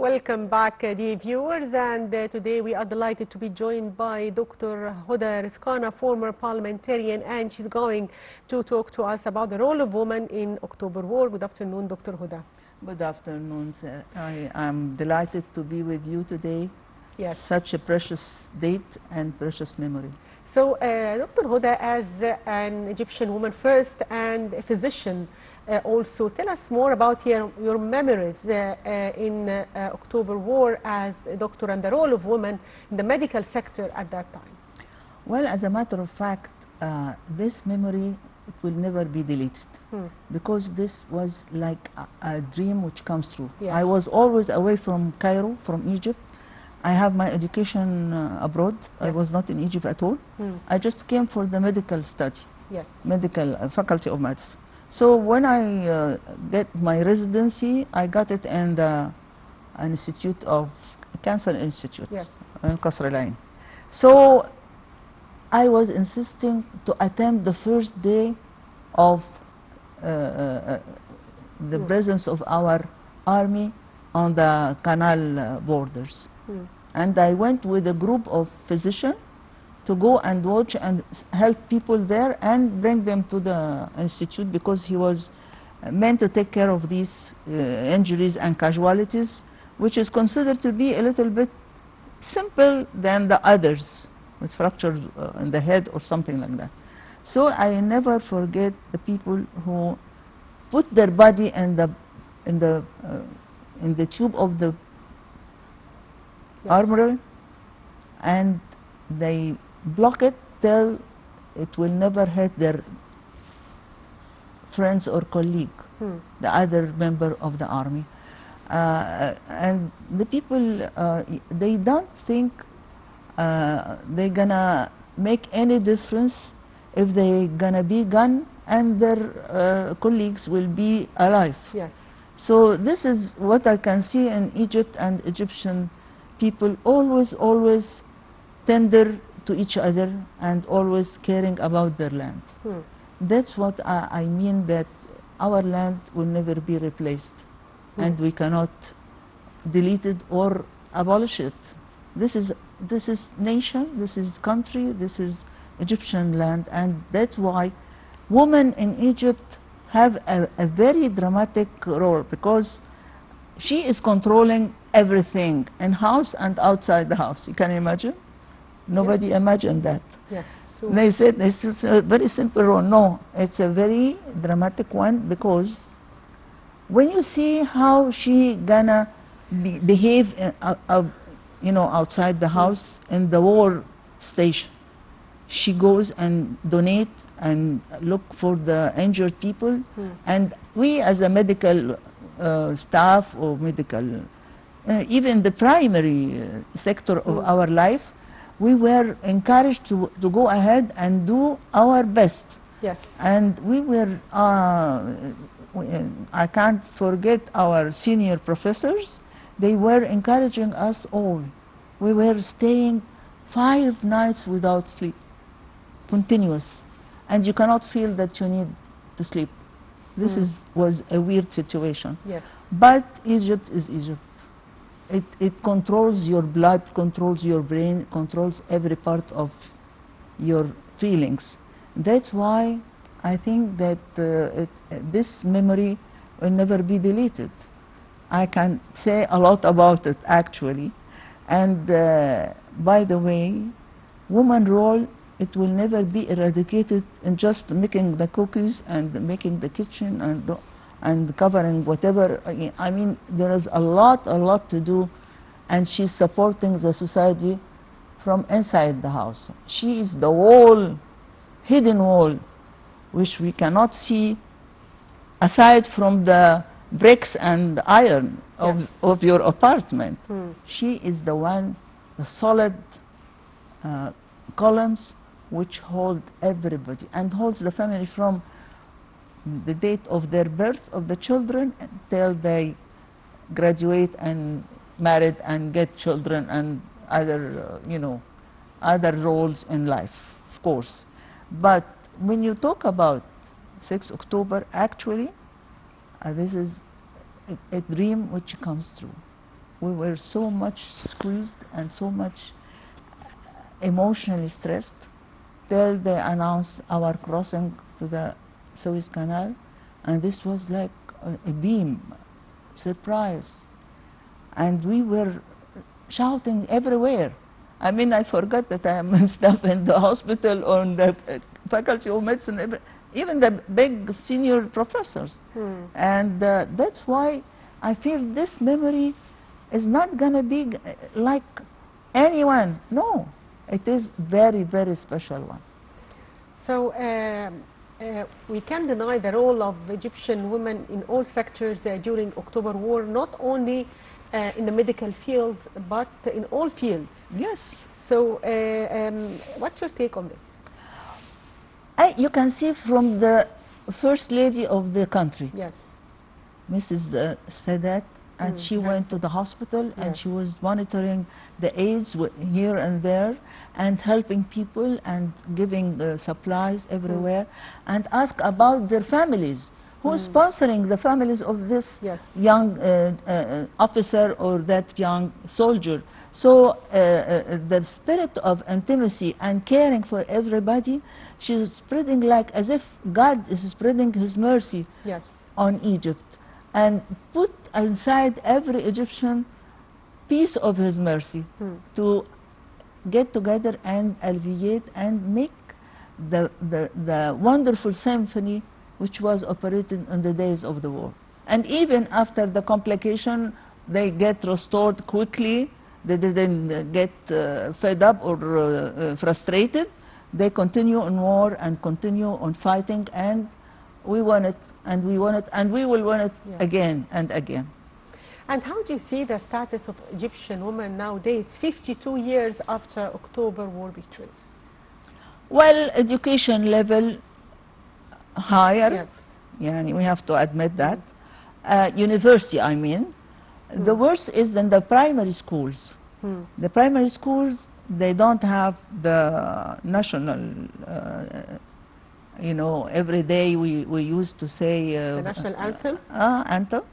Welcome back, dear viewers, and today we are delighted to be joined by Dr. Hoda Rezkana, former parliamentarian, and she's going to talk to us about the role of women in October War. Good afternoon, Dr. Hoda. Good afternoon, sir. I am delighted to be with you today. Yes. Such a precious date and precious memory. So, Dr. Hoda, as an Egyptian woman first and a physician also, tell us more about your memories in October War as a doctor and the role of women in the medical sector at that time. Well, as a matter of fact, this memory, it will never be deleted because this was like a dream which comes true. Yes. I was always away from Cairo, from Egypt. I have my education abroad. Yes. I was not in Egypt at all. I just came for the medical study, yes. medical faculty of medicine. So when I get my residency, I got it in the Institute of Cancer Institute, yes. in Qasr Al-Ain. So I was insisting to attend the first day of the presence of our army on the canal borders. And I went with a group of physicians to go and watch and help people there and bring them to the institute, because he was meant to take care of these injuries and casualties, which is considered to be a little bit simple than the others with fractures in the head or something like that. So I never forget the people who put their body in the tube of the armorer, and they block it till it will never hurt their friends or colleague, the other member of the army. And the people, they don't think they're gonna make any difference if they're gonna be gone and their colleagues will be alive. Yes. So this is what I can see in Egypt, and Egyptian people always tender to each other and always caring about their land. That's what I mean, that our land will never be replaced and we cannot delete it or abolish it. This is nation, this is country, this is Egyptian land, and that's why women in Egypt have a very dramatic role, because she is controlling everything in house and outside the house. You can imagine? Nobody imagined that. Yes, they said this is a very simple role. No, it's a very dramatic one, because when you see how she gonna behave outside the house in the war station, she goes and donate and look for the injured people, and we as a medical staff or medical, even the primary sector of our life, we were encouraged to go ahead and do our best. Yes. And we were, I can't forget our senior professors. They were encouraging us all. We were staying 5 nights without sleep, continuous, and you cannot feel that you need to sleep. This was a weird situation. Yes. But Egypt is Egypt. It controls your blood, controls your brain, controls every part of your feelings. That's why I think that this memory will never be deleted. I can say a lot about it, actually. And by the way, woman role, it will never be eradicated in just making the cookies and making the kitchen and covering whatever. I mean, there is a lot to do, and she's supporting the society from inside the house. She is the wall, hidden wall, which we cannot see aside from the bricks and iron of your apartment. She is the one, the solid columns which hold everybody and holds the family from the date of their birth of the children until they graduate and married and get children and other other roles in life, of course. But when you talk about 6 October, actually this is a dream which comes true. we were so much squeezed and so much emotionally stressed till they announced our crossing to the Suez Canal, and this was like a beam, surprise, and we were shouting everywhere. I mean, I forgot that I am staff in the hospital on the faculty of medicine, even the big senior professors. And that's why I feel this memory is not going to be like anyone. No, it is very, very special one. So we can deny the role of Egyptian women in all sectors during October War, not only in the medical fields, but in all fields. Yes. So what's your take on this? You can see from the First Lady of the country, Yes. Mrs. Sadat, and she went to the hospital and she was monitoring the AIDS here and there and helping people and giving supplies everywhere and ask about their families. Who's sponsoring the families of this young officer or that young soldier? So the spirit of intimacy and caring for everybody, she's spreading like as if God is spreading His mercy on Egypt, and put inside every Egyptian piece of His mercy to get together and alleviate and make the wonderful symphony which was operated in the days of the war. And even after the complication, they get restored quickly. They didn't get fed up or frustrated. They continue in war and continue on fighting, and we won it, and we won it, and we will win it again and again. And how do you see the status of Egyptian women nowadays, 52 years after October War victories? Well, education level higher. Yes. Yeah, we have to admit that. University, I mean. The worst is in the primary schools. The primary schools, they don't have the national, you know, every day we used to say the national anthem? Anthem.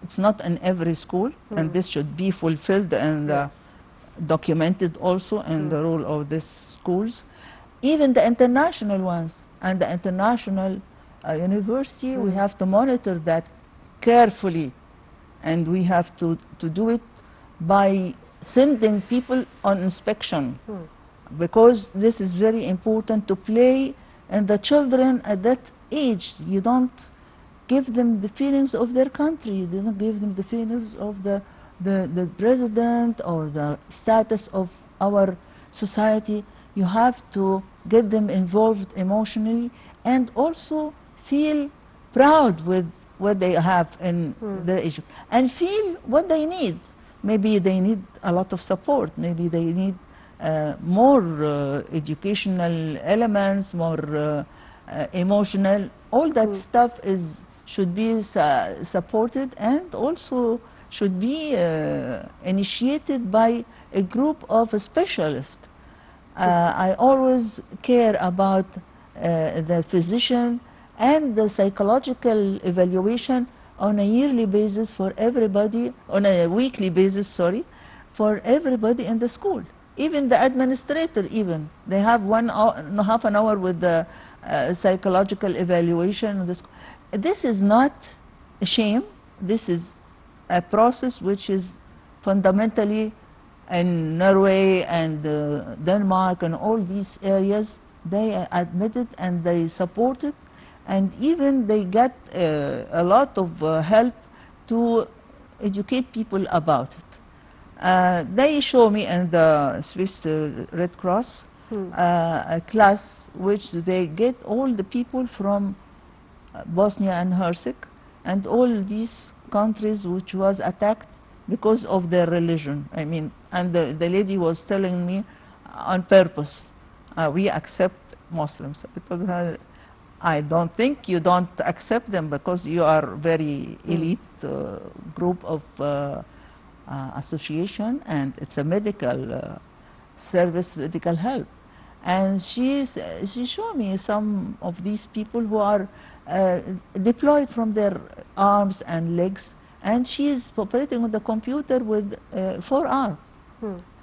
It's not in every school, and this should be fulfilled and documented also in the role of these schools. Even the international ones and the international university, we have to monitor that carefully, and we have to do it by sending people on inspection, because this is very important to play, and the children at that age, you don't give them the feelings of their country, you don't give them the feelings of the president or the status of our society. You have to get them involved emotionally and also feel proud with what they have in their issue and feel what they need. Maybe they need a lot of support, maybe they need more educational elements, more emotional. All that stuff should be supported and also should be initiated by a group of specialists. I always care about the physician and the psychological evaluation on a yearly basis for everybody, on a weekly basis, sorry, for everybody in the school. Even the administrator, even. They have half an hour with the psychological evaluation. This is not a shame. This is a process which is fundamentally in Norway and Denmark and all these areas, they admit it and they support it, and even they get a lot of help to educate people about it. They show me in the Swiss Red Cross a class which they get all the people from Bosnia and Herzegovina and all these countries which was attacked because of their religion. I mean, and the lady was telling me on purpose, we accept Muslims. I told her, I don't think you don't accept them because you are very elite group of association, and it's a medical service, medical help. And she showed me some of these people who are deployed from their arms and legs, and she is operating on the computer with 4 hours.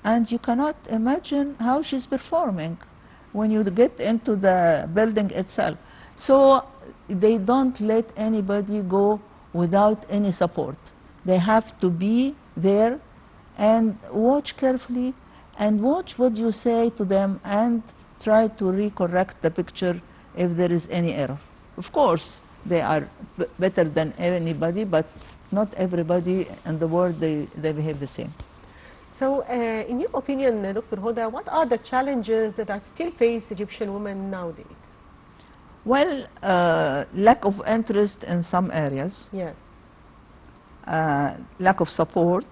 And you cannot imagine how she's performing when you get into the building itself. So they don't let anybody go without any support. They have to be there and watch carefully and watch what you say to them and try to recorrect the picture if there is any error. Of course, they are better than anybody, but not everybody in the world, they behave the same. So, in your opinion, Dr. Hoda, what are the challenges that still face Egyptian women nowadays? Well, lack of interest in some areas. Yes. Lack of support,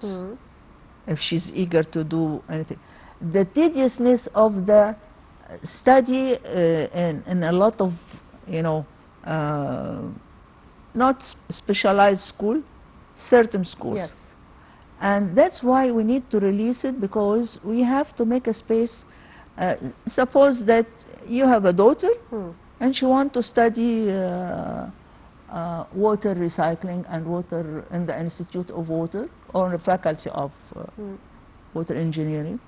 if she's eager to do anything. The tediousness of the study in a lot of, not specialized school, certain schools. Yes. And that's why we need to release it, because we have to make a space. Suppose that you have a daughter and she wants to study water recycling and water in the Institute of Water or the Faculty of Water Engineering.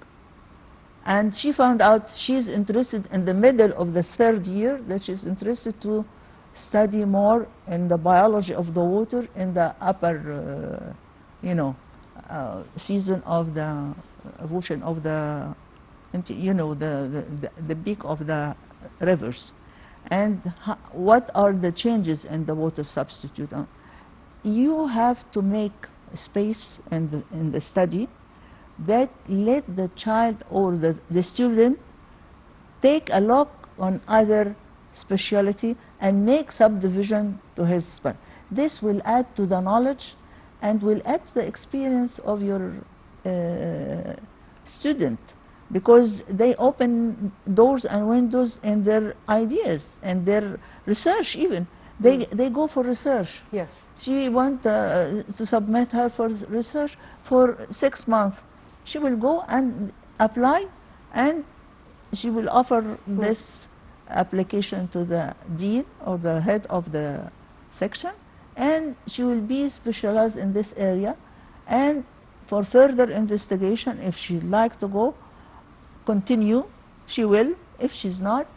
And she found out she's interested in the middle of the 3rd year, that she's interested to study more in the biology of the water in the upper, season of the evolution of the, the peak of the rivers, and what are the changes in the water substitute. You have to make space in the study that let the child or the student take a look on other speciality and make subdivision to his span. This will add to the knowledge and will add to the experience of your student, because they open doors and windows in their ideas and their research even. They go for research. Yes. She wants to submit her for research for 6 months. She will go and apply, and she will offer this application to the dean or the head of the section, and she will be specialized in this area, and for further investigation, if she'd like to go continue, she will. If she's not,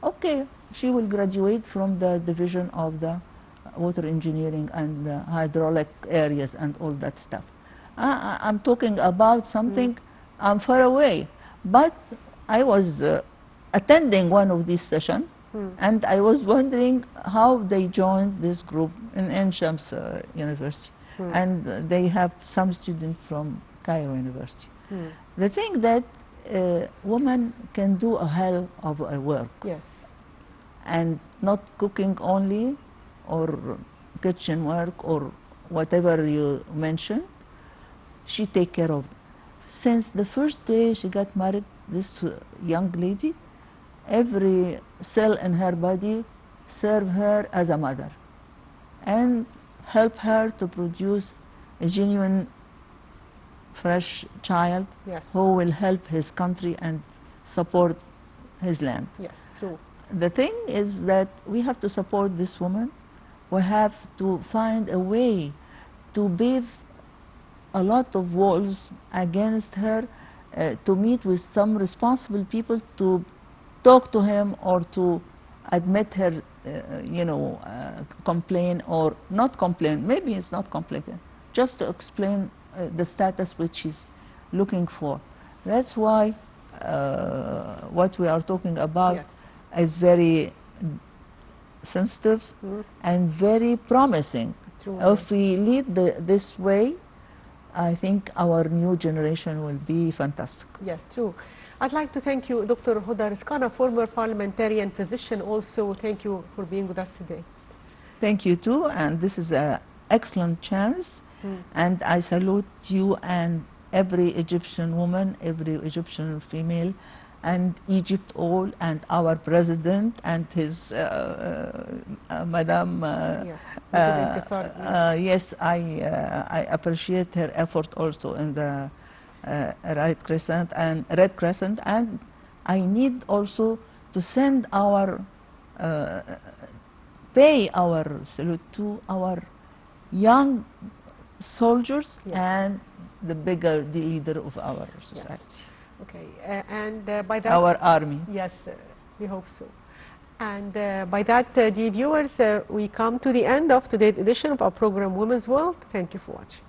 okay, she will graduate from the division of the water engineering and the hydraulic areas and all that stuff. I'm talking about something I'm far away, but I was attending one of these sessions, and I was wondering how they joined this group in Ain Shams University, and they have some students from Cairo University. The thing that women can do a hell of a work. Yes. And not cooking only, or kitchen work, or whatever you mention. She take care of. Since the first day she got married, this young lady, every cell in her body serve her as a mother and help her to produce a genuine fresh child. Yes. Who will help his country and support his land. Yes, true. The thing is that we have to support this woman. We have to find a way to build a lot of walls against her, to meet with some responsible people to talk to him or to admit her, complain or not complain. Maybe it's not complaining, just to explain the status which she's looking for. That's why what we are talking about is very sensitive and very promising. True. If we lead this way, I think our new generation will be fantastic. Yes, true. I'd like to thank you, Dr. Hoda Rezkana, former parliamentarian physician. Also, thank you for being with us today. Thank you too, and this is an excellent chance. And I salute you and every Egyptian woman, every Egyptian female, and Egypt all, and our president and his Madam. Yes, I appreciate her effort also in the Red Crescent, and I need also to send our pay our salute to our young soldiers Yes. and the bigger the leader of our society, Okay, and by that, our army. yes, we hope so. And by that, dear viewers, we come to the end of today's edition of our program Women's World. Thank you for watching.